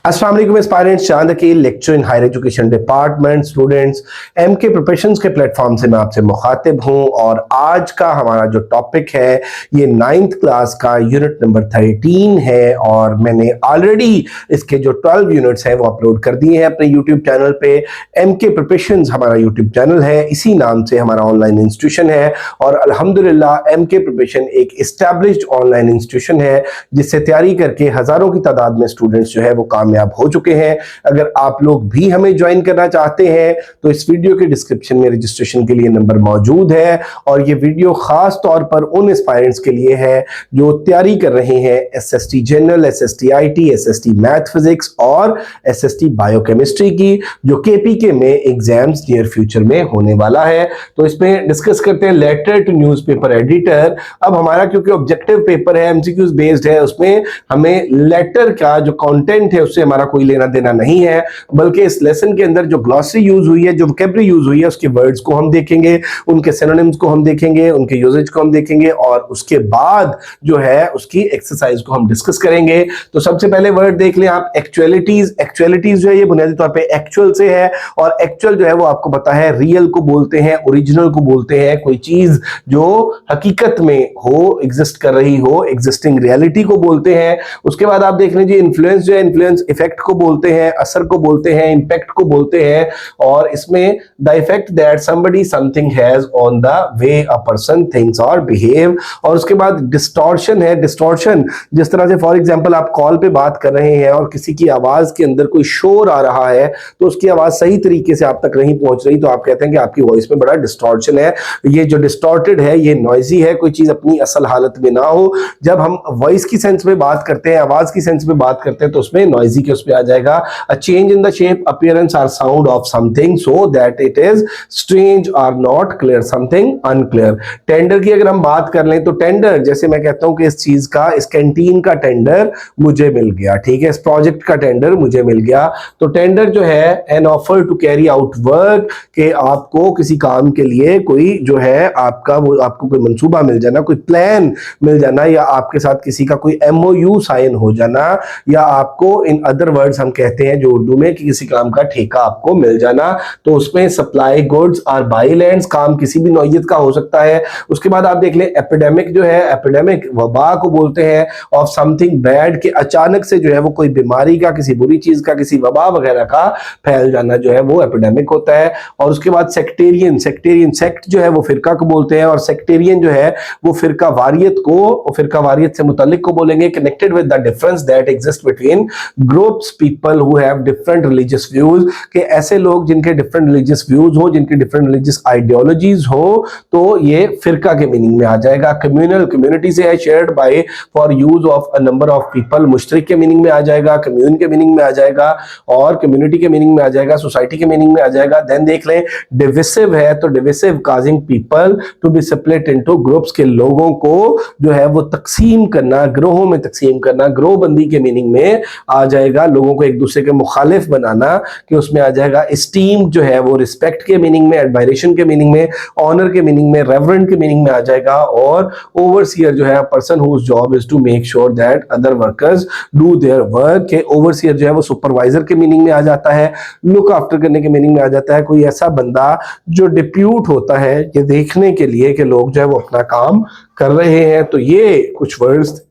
अस्सलाम वालेकुम एस्पायरेंट्स, चांद के lecture in higher education department students MK preparations के प्लेटफॉर्म से मैं आपसे मुखातिब हूं। और आज का हमारा जो टॉपिक है ये 9th क्लास का यूनिट नंबर 13 है। और मैंने ऑलरेडी इसके जो 12 यूनिट्स हैं वो अपलोड कर दिए हैं अपने यूट्यूब चैनल पे। एमके प्रिपरेशंस हमारा यूट्यूब चैनल है, इसी नाम से हमारा ऑनलाइन इंस्टीट्यूशन है। और अल्हम्दुलिल्लाह एमके प्रिपरेशन एक एस्टैब्लिश्ड ऑनलाइन इंस्टीट्यूशन है जिससे तैयारी करके हजारों की तादाद में स्टूडेंट्स जो है वो कामयाब हो चुके हैं। अगर आप लोग भी हमें ज्वाइन करना चाहते हैं तो इस वीडियो के डिस्क्रिप्शन में रजिस्ट्रेशन के लिए नंबर मौजूद है। और ये वीडियो खास तौर पर उन एस्पायरेंट्स के लिए है जो तैयारी कर रहे हैं SST general, SST IT, SST math physics और एसएसटी बायोकेमिस्ट्री की, जो केपीके में एग्जाम्स नियर फ्यूचर में होने वाला है। तो इसमें डिस्कस करते हैं लेटर टू न्यूज़पेपर एडिटर। अब हमारा क्योंकि ऑब्जेक्टिव पेपर है, एमसीक्यूज बेस्ड है, उसमें हमें लेटर का जो कंटेंट है उससे हमारा कोई लेना देना नहीं है, बल्कि इस लेसन के अंदर जो ग्लॉसरी यूज हुई है, जो वोकैबुलरी यूज हुई है, उसके वर्ड्स को हम देखेंगे, उनके सिनोनिम्स को हम देखेंगे, उनके यूजेज को हम देखेंगे और उसके बाद जो है उसकी एक्सरसाइज को हम डिस्कस करेंगे। तो सबसे पहले वर्ड देख लें आप, एक्चुअलिटीज। एक्चुअलिटीज जो है ये बुनियादी तौर पे एक्चुअल से है, और एक्चुअल जो है वो आपको पता है रियल को बोलते हैं, ओरिजिनल को बोलते हैं, कोई चीज जो हकीकत में हो, एग्जिस्ट कर रही हो, एग्जिस्टिंग रियलिटी को बोलते हैं। उसके बाद आप देख लीजिए इन्फ्लुएंस जो है, इन्फ्लुएंस इफेक्ट को बोलते हैं, असर को बोलते हैं, इंपैक्ट को बोलते हैं। और इसमें the effect that somebody something has on the way a person thinks और बिहेव। और उसके बाद डिस्टॉर्शन है। डिस्टॉर्शन जिस तरह से फॉर एग्जांपल आप कॉल पे बात कर रहे हैं और किसी की आवाज के अंदर कोई शोर आ रहा है तो उसकी आवाज सही तरीके से आप तक नहीं पहुंच रही, तो आप कहते हैं कि आपकी वॉइस में बड़ा डिस्टॉर्शन है, ये जो डिस्टॉर्टेड है, ये नॉइजी है, कोई चीज अपनी असल हालत में ना हो। जब हम वॉइस की सेंस में बात करते हैं, आवाज की सेंस में बात करते हैं, तो उसमें नॉइजी के उस पे आ जाएगा a change in the shape, appearance और sound of something so that it is strange और not clear, something unclear. Tender की अगर हम बात कर लें तो टेंडर, जैसे मैं कहता हूं कि इस चीज का, इस कैंटीन का टेंडर मुझे मिल गया, ठीक है, इस प्रोजेक्ट का टेंडर मुझे मिल गया। तो टेंडर जो है an offer to carry out work, के आपको किसी काम के लिए कोई जो है आपका वो आपको कोई मंसूबा मिल जाना, कोई प्लान मिल जाना, या आपके साथ किसी का कोई एमओयू साइन हो जाना, या आपको इन अदर वर्ड्स हम कहते हैं जो उर्दू में कि किसी काम का ठेका आपको मिल जाना। तो उसमें सप्लाई गुड्स और बाई लैंड्स, काम किसी भी नौइयत का हो सकता है। उसके बाद आप देख लें एपिडेमिक जो है, एपिडेमिक वबा को बोलते हैं, ऑफ समथिंग बैड, के अचानक से जो है वो कोई बीमारी का, किसी बुरी चीज का, किसी वबा वगैरह का फैल जाना जो है वो एपिडेमिक होता है। और उसके बाद सेक्टेरियन, सेक्टेरियन सेक्ट जो है वो फिरका को बोलते हैं, और सेक्टेरियन जो है वो फिरका वारियत को, फिरका वारियत से मुतल्लिक को बोलेंगे, connected with the difference that exist between groups people who have different religious views, के ऐसे लोग जिनके डिफरेंट रिलीजियस व्यूज हो, जिनके डिफरेंट रिलीजियस आइडियोलॉजीज हो, तो ये फिरका के मीनिंग में आ जाएगा। कम्युनल, कम्युनिटी से है, shared by for use of a number of people, मुश्तरिक के मीनिंग में आ जाएगा, कम्यून के मीनिंग में आ जाएगा, और कम्युनिटी के मीनिंग में आ जाएगा, सोसाइटी के मीनिंग में आ जाएगा। देन देख लें डिविसिव है, तो divisive causing people to be separate into groups, के लोगों को जो है वो तकसीम करना, ग्रोहों में तकसीम करना, ग्रोहबंदी के मीनिंग में आ जाएगा। लोगों को एक दूसरे के मुखालिफ बनाना, कि उसमें आ जाएगा। एस्टीम जो है वो रिस्पेक्ट के मीनिंग में, एडमायरेशन के मीनिंग में, ऑनर के मीनिंग में, रेवरेंट के मीनिंग में आ जाएगा। और ओवरसीयर जो है person whose job is to make sure that other workers do their work, के ओवरसीयर जो है वो सुपरवाइजर के मीनिंग में आ जाता है, लुक आफ्टर करने के मीनिंग में आ जाता है। कोई ऐसा बंदा जो डिप्यूट होता है ये देखने के लिए कि लोग जो है वो अपना काम कर रहे हैं। तो ये कुछ वर्ड्स।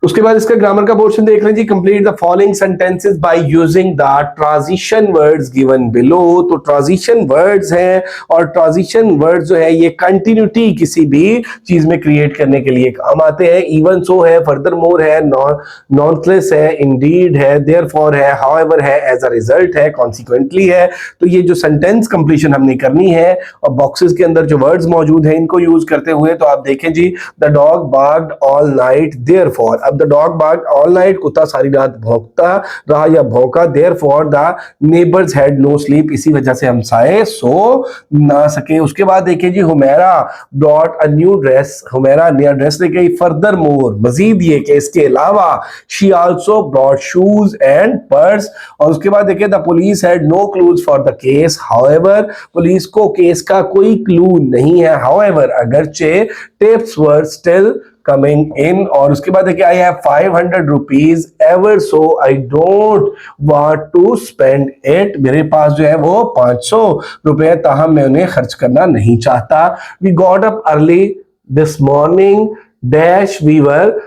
उसके बाद इसका ग्रामर का पोर्शन देख लें जी। Complete the following sentences by using the transition words given below. तो ट्रांजिशन वर्ड्स हैं, और ट्रांजिशन वर्ड्स जो है ये कंटिन्यूटी किसी भी चीज में क्रिएट करने के लिए काम आते हैं। इवन सो है, फर्दरमोर है, नॉनलेस है, इंडीड है, देयरफॉर है, हाउएवर है, एज अ रिजल्ट है, कॉन्सिक्वेंटली है। तो ये जो सेंटेंस कंप्लीशन हमने करनी है, और बॉक्सेस के अंदर जो वर्ड्स मौजूद हैं इनको यूज करते हुए, तो आप देखें जी, the dog barked all night therefore. अब the dog barked all night, कुत्ता सारी रात भौंकता रहा या भौंका। Therefore the neighbours had no sleep, इसी वजह से हमसाए सो ना सके। उसके बाद देखिए जी, Humaira brought a new dress, Humaira नया ड्रेस लेके आई। फर्दर मोर, मजीद ये कि इसके अलावा, she also brought shoes and purse. और उसके बाद देखिए, the police had no clues for the case, however, police को केस का कोई क्लू नहीं है। हाउएवर, अगरचे, tips were still coming in. और उसके बाद देखिए I have 500 rupees ever so I don't want to spend it. मेरे पास जो है वो 500 रुपए, ताहम मैं उन्हें खर्च करना नहीं चाहता। We got up early this morning dash we were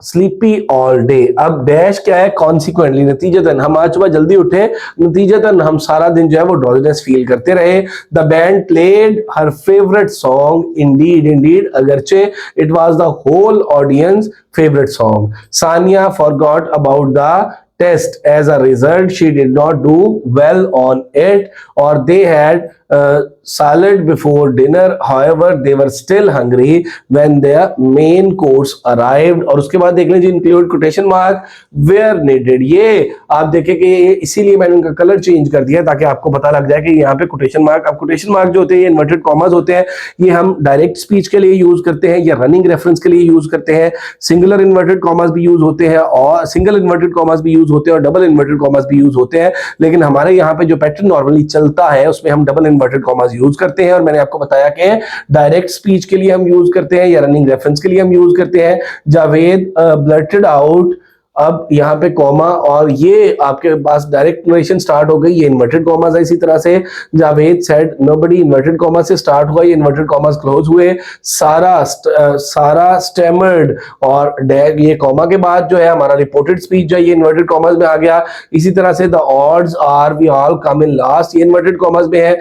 sleepy all day. अब डैश क्या है, कॉन्सिक्वेंटली, नतीजतन हम आज सुबह जल्दी उठे, नतीजतन हम सारा दिन जो है वो ड्रॉजीनेस फील करते रहे। The band played her favourite song indeed indeed, अगरचे it was the whole audience favourite song. Sania forgot about the test as a result she did not do well on it, or they had salad before dinner, however they were still hungry when their main course arrived। और उसके बाद देख लीजिए include quotation mark where needed। ये आप देखें कि इसीलिए मैंने उनका कलर चेंज कर दिया ताकि आपको पता लग जाए कि यहाँ पे quotation mark, अब quotation mark जो होते हैं ये इन्वर्टेड कॉमास होते हैं, ये हम डायरेक्ट स्पीच के लिए यूज करते हैं या रनिंग रेफरेंस के लिए यूज करते हैं। सिंगुलर इन्वर्टेड कॉमास भी यूज होते हैं और सिंगल इन्वर्टेड कॉमास भी यूज होते हैं और डबल इन्वर्टेड कॉमास भी यूज होते हैं, लेकिन हमारे यहाँ पे जो पैटर्न नॉर्मली चलता है उसमें हम डबल इन्वर्टेड कॉमास यूज करते हैं। और मैंने आपको बताया कि डायरेक्ट स्पीच के लिए हम यूज करते हैं या रनिंग रेफरेंस के लिए हम यूज करते हैं। जावेद ब्लर्टेड आउट, अब यहाँ पे कॉमा और ये आपके पास डायरेक्ट नरेशन स्टार्ट हो गई, ये इन्वर्टेड कॉमास है। इसी तरह से Javed said nobody, inverted comma से स्टार्ट हुआ, ये इन्वर्टेड कॉमास क्लोज हुए। सारा स्टेमर्ड, और ये कॉमा के बाद जो है हमारा रिपोर्टेड स्पीच जो है ये इन्वर्टेड कॉमास में आ गया। इसी तरह से the odds are we all come in last, ये इन्वर्टेड कॉमास में है।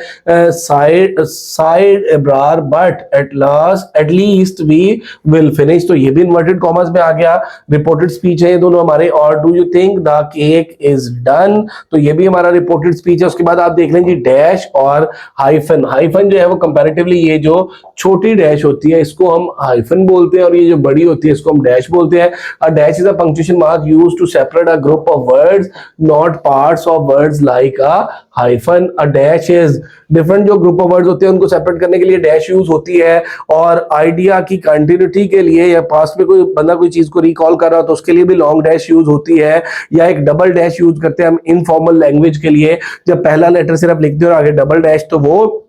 Said Abrar but at least we will finish, तो ये भी इन्वर्टेड कॉमास में आ गया। रिपोर्टेड स्पीच है ये दोनों हमारे। और do you think the cake is done, तो ये भी हमारा रिपोर्टेड स्पीच है। उसके बाद आप देख लेंगे डैश और हाइफन। हाइफन जो है वो कंपैरेटिवली ये जो छोटी डैश होती है इसको हम हाइफन बोलते हैं और ये जो बड़ी होती है इसको हम डैश बोलते हैं। A dash is a punctuation mark used to separate a group of words, not parts of words like a hyphen. A dash is different, जो ग्रुप ऑफ वर्ड्स होते हैं उनको सेपरेट करने के लिए डैश यूज होती है। और आइडिया की कंटिन्यूटी के लिए या पास्ट में कोई बंदा कोई चीज को रिकॉल कर रहा हो तो उसके लिए भी लॉन्ग डैश यूज होती है, या एक डबल डैश यूज करते हैं हम इनफॉर्मल लैंग्वेज के लिए। जब पहला लेटर सिर्फ लिखते हो और आगे डबल डैश तो वो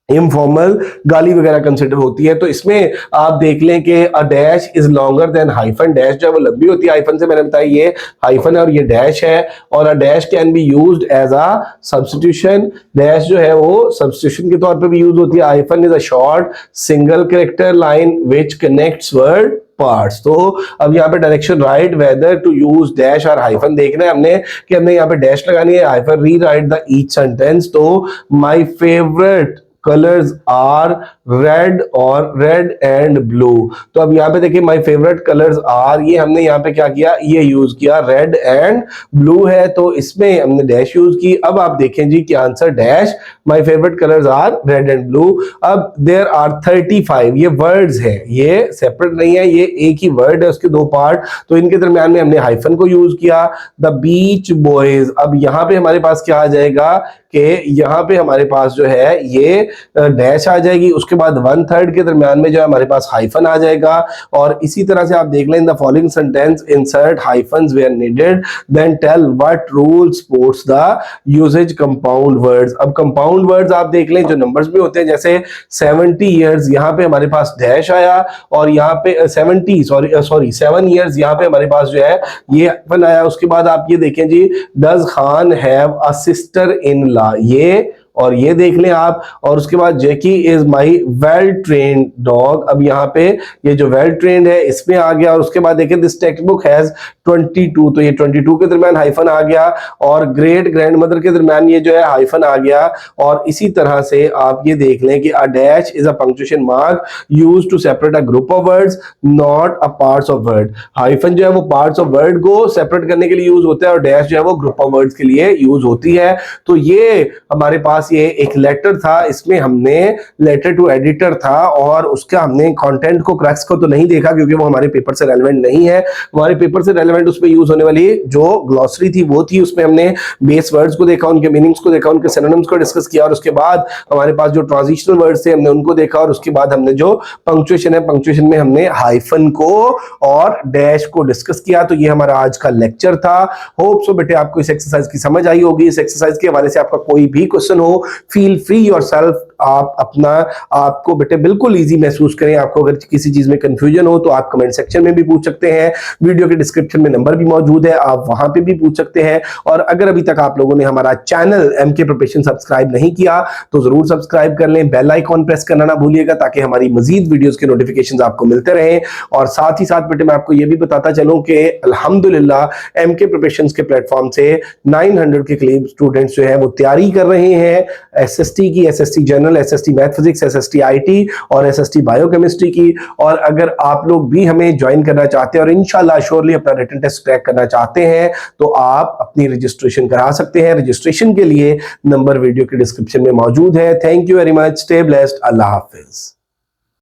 इनफॉर्मल गाली वगैरह कंसिडर होती है। तो इसमें आप देख लें कि a dash is longer than hyphen, dash जो है वो लंबी होती है हाइफन से, मैंने बताया ये हाइफन है और ये डैश है। और a dash can be used as a substitution, dash जो है वो सब्स्टिट्यूशन के तौर पे भी यूज होती है। Hyphen is a short single character line which connects word parts. तो अब यहाँ पे direction right whether to use dash और हाइफन देखना है हमने कि हमने यहाँ पे डैश लगानी है, hyphen rewrite the each sentence. तो my favourite colours are red और रेड एंड ब्लू। तो अब यहाँ पे देखिए माय फेवरेट कलर्स आर, ये हमने यहाँ पे क्या किया, ये यूज किया, रेड एंड ब्लू है तो इसमें हमने डैश यूज की। अब आप देखें जी कि answer dash, my favourite colours are red and blue. अब देयर आर 35, ये वर्ड्स है, ये सेपरेट नहीं है, ये एक ही वर्ड है उसके दो पार्ट, तो इनके दरमियान में हमने हाइफन को यूज किया। द बीच बॉयज, अब यहाँ पे हमारे पास क्या आ जाएगा कि यहाँ पे हमारे पास जो है ये डैश आ जाएगी, उसके बाद 1/3 के दरमियान में जो है हमारे पास हाइफन आ जाएगा। और इसी तरह से आप देख लें, the following sentence insert hyphens where needed, then tell what rule supports the usage compound words. अब कंपाउंड वर्ड्स आप देख लें जो नंबर्स में होते हैं, जैसे 70 ईयर्स, यहाँ पे हमारे पास डैश आया और यहाँ पे 7 ईयर्स, यहाँ पे हमारे पास जो है ये हाइफन आया। उसके बाद आप ये देखें जी, does Khan have a sister in law, ये और ये देख लें आप। और उसके बाद Jackie is my well trained dog, अब यहाँ पे ये जो वेल ट्रेन्ड है इसमें आ गया। और उसके बाद देखिए दिस टेक्स्ट बुक हैज 22, तो ये 22 के दरमियान हाइफन आ गया और ग्रेट ग्रैंड मदर के दरमियान ये जो है हाइफन आ गया। और इसी तरह से आप ये देख लें कि a dash is a punctuation mark used to separate a group of words, not a parts of word. Hyphen जो है वो पार्ट्स ऑफ वर्ड को सेपरेट करने के लिए यूज होता है और डैश जो है वो ग्रुप ऑफ वर्ड्स के लिए यूज होती है। तो ये हमारे पास ये एक लेटर था, इसमें हमने लेटर टू एडिटर था और उसका हमने कंटेंट को, क्रक्स को तो नहीं देखा क्योंकि वो हमारे पेपर से रेलेवेंट नहीं है। हमारे पेपर से रेलेवेंट उसमें यूज होने वाली जो ग्लॉसरी थी वो थी, उसमें हमने बेस वर्ड्स को देखा, उनके मीनिंग्स को देखा, उनके सिनोनिम्स को डिस्कस किया और उसके बाद हमारे पास जो ट्रांजिशनल वर्ड्स थे हमने उनको देखा और उसके बाद हमने जो पंक्चुएशन है, पंक्चुएशन में हमने हाइफन को और डैश को डिस्कस किया। तो ये हमारा आज का लेक्चर था। होप सो बेटे आपको इस एक्सरसाइज की समझ आई होगी। इस एक्सरसाइज के हवाले से आपका कोई भी क्वेश्चन हो, feel free yourself आप अपना आपको बेटे बिल्कुल ईजी महसूस करें। आपको अगर किसी चीज में कंफ्यूजन हो तो आप कमेंट सेक्शन में भी पूछ सकते हैं, वीडियो के डिस्क्रिप्शन में नंबर भी मौजूद है, आप वहां पे भी पूछ सकते हैं। और अगर अभी तक आप लोगों ने हमारा चैनल एमके प्रिपरेशन सब्सक्राइब नहीं किया तो जरूर सब्सक्राइब कर लें, बेल आइकॉन प्रेस करना ना भूलिएगा ताकि हमारी मजीद वीडियोस के नोटिफिकेशंस आपको मिलते रहें। और साथ ही साथ बेटे मैं आपको यह भी बताता चलूं कि अल्हम्दुलिल्लाह एमके प्रिपरेशंस के प्लेटफॉर्म से 900 के करीब स्टूडेंट्स जो है वो तैयारी कर रहे हैं एसएसटी की, SST general, SST math physics, SST IT और एसएसटी बायोकेमिस्ट्री की। और अगर आप लोग भी हमें ज्वाइन करना चाहते हैं और इंशाल्लाह श्योरली अपना रिटन टेस्ट क्रैक करना चाहते हैं तो आप अपनी रजिस्ट्रेशन करा सकते हैं। रजिस्ट्रेशन के लिए नंबर वीडियो के डिस्क्रिप्शन में मौजूद है। Thank you very much, stay blessed, Allah Hafiz.